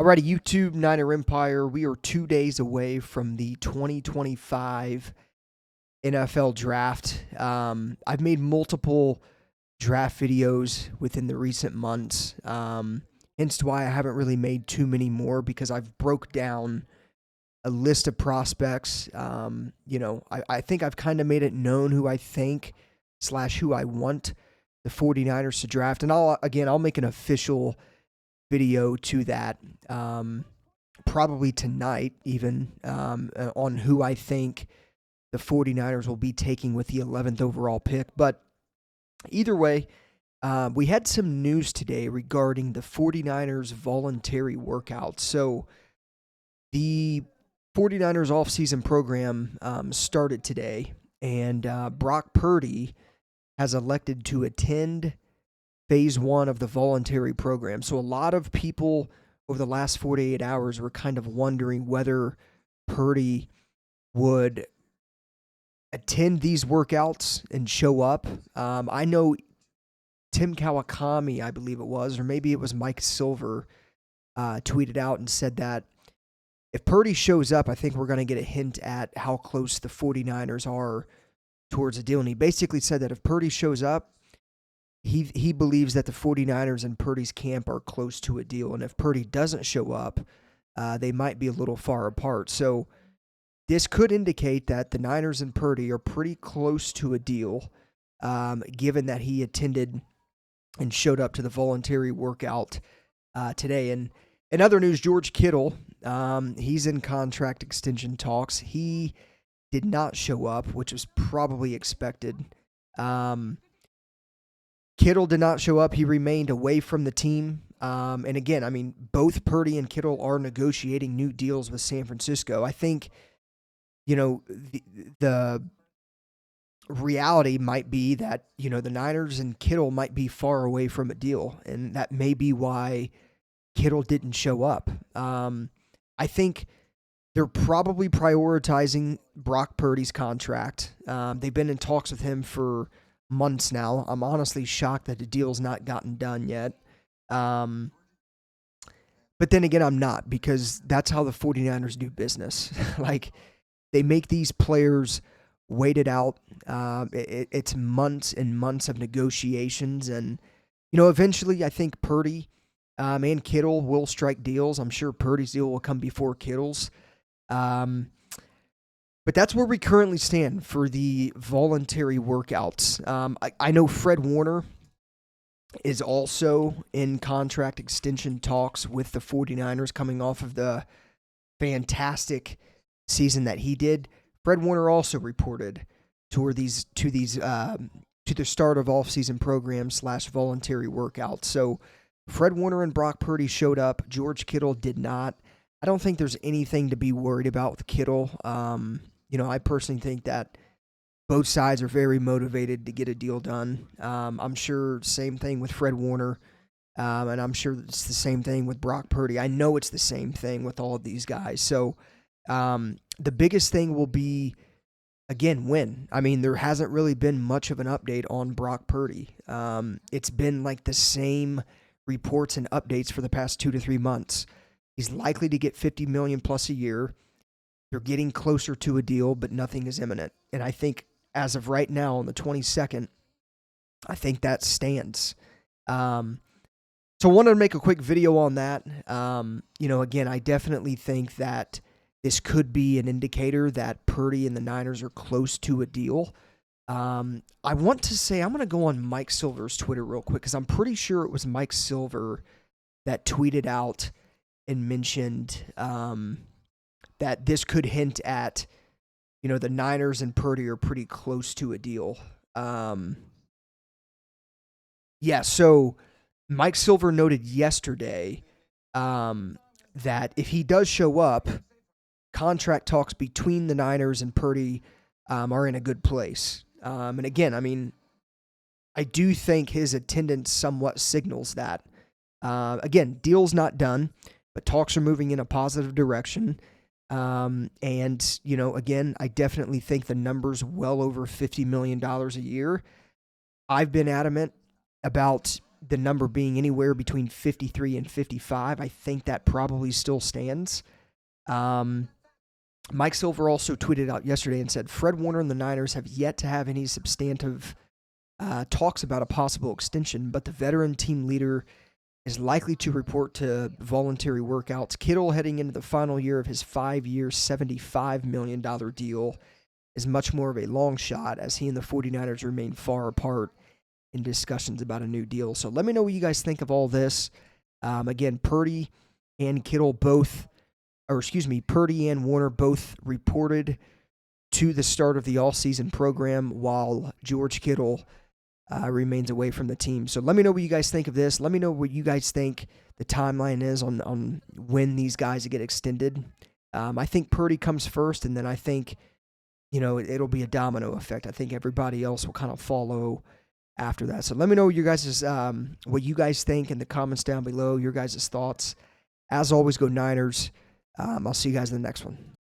Alrighty, YouTube Niner Empire. We are 2 days away from the 2025 NFL Draft. I've made multiple draft videos within the recent months. Hence why I haven't really made too many more because I've broke down a list of prospects. I think I've kind of made it known who I think / who I want the 49ers to draft. And I'll make an official video to that probably tonight even on who I think the 49ers will be taking with the 11th overall pick. But either way, we had some news today regarding the 49ers voluntary workout. So the 49ers offseason program started today, and Brock Purdy has elected to attend phase 1 of the voluntary program. So a lot of people over the last 48 hours were kind of wondering whether Purdy would attend these workouts and show up. I know Tim Kawakami, I believe it was, or maybe it was Mike Silver, tweeted out and said that if Purdy shows up, I think we're going to get a hint at how close the 49ers are towards a deal. And he basically said that if Purdy shows up, he believes that the 49ers and Purdy's camp are close to a deal. And if Purdy doesn't show up, they might be a little far apart. So this could indicate that the Niners and Purdy are pretty close to a deal, given that he attended and showed up to the voluntary workout today. And in other news, George Kittle, he's in contract extension talks. He did not show up, which was probably expected. Kittle did not show up. He remained away from the team. And again, I mean, both Purdy and Kittle are negotiating new deals with San Francisco. I think, the reality might be that, the Niners and Kittle might be far away from a deal. And that may be why Kittle didn't show up. I think they're probably prioritizing Brock Purdy's contract. They've been in talks with him for months now. I'm honestly shocked that the deal's not gotten done yet. But then again, I'm not, because that's how the 49ers do business. Like, they make these players wait it out. It's months and months of negotiations. And, eventually I think Purdy and Kittle will strike deals. I'm sure Purdy's deal will come before Kittle's. But that's where we currently stand for the voluntary workouts. I know Fred Warner is also in contract extension talks with the 49ers coming off of the fantastic season that he did. Fred Warner also reported to the start of off-season program / voluntary workouts. So Fred Warner and Brock Purdy showed up. George Kittle did not. I don't think there's anything to be worried about with Kittle. I personally think that both sides are very motivated to get a deal done. I'm sure same thing with Fred Warner, and I'm sure it's the same thing with Brock Purdy. I know it's the same thing with all of these guys. So the biggest thing will be, again, when. I mean, there hasn't really been much of an update on Brock Purdy. It's been like the same reports and updates for the past 2 to 3 months. He's likely to get $50 million plus a year. They're getting closer to a deal, but nothing is imminent. And I think as of right now, on the 22nd, I think that stands. So I wanted to make a quick video on that. Again, I definitely think that this could be an indicator that Purdy and the Niners are close to a deal. I want to say, I'm going to go on Mike Silver's Twitter real quick, because I'm pretty sure it was Mike Silver that tweeted out and mentioned that this could hint at, the Niners and Purdy are pretty close to a deal. So Mike Silver noted yesterday that if he does show up, contract talks between the Niners and Purdy are in a good place. And again, I mean, I do think his attendance somewhat signals that. Again, deal's not done, but talks are moving in a positive direction. And, again, I definitely think the number's well over $50 million a year. I've been adamant about the number being anywhere between 53 and 55. I think that probably still stands. Mike Silver also tweeted out yesterday and said, Fred Warner and the Niners have yet to have any substantive talks about a possible extension, but the veteran team leader is likely to report to voluntary workouts. Kittle, heading into the final year of his 5-year, $75 million deal, is much more of a long shot as he and the 49ers remain far apart in discussions about a new deal. So let me know what you guys think of all this. Again, Purdy and Warner both reported to the start of the all-season program, while George Kittle remains away from the team. So let me know what you guys think of this. Let me know what you guys think the timeline is on when these guys get extended. I think Purdy comes first, and then I think, it'll be a domino effect. I think everybody else will kind of follow after that. So let me know what you guys think in the comments down below, your guys' thoughts. As always, go Niners. I'll see you guys in the next one.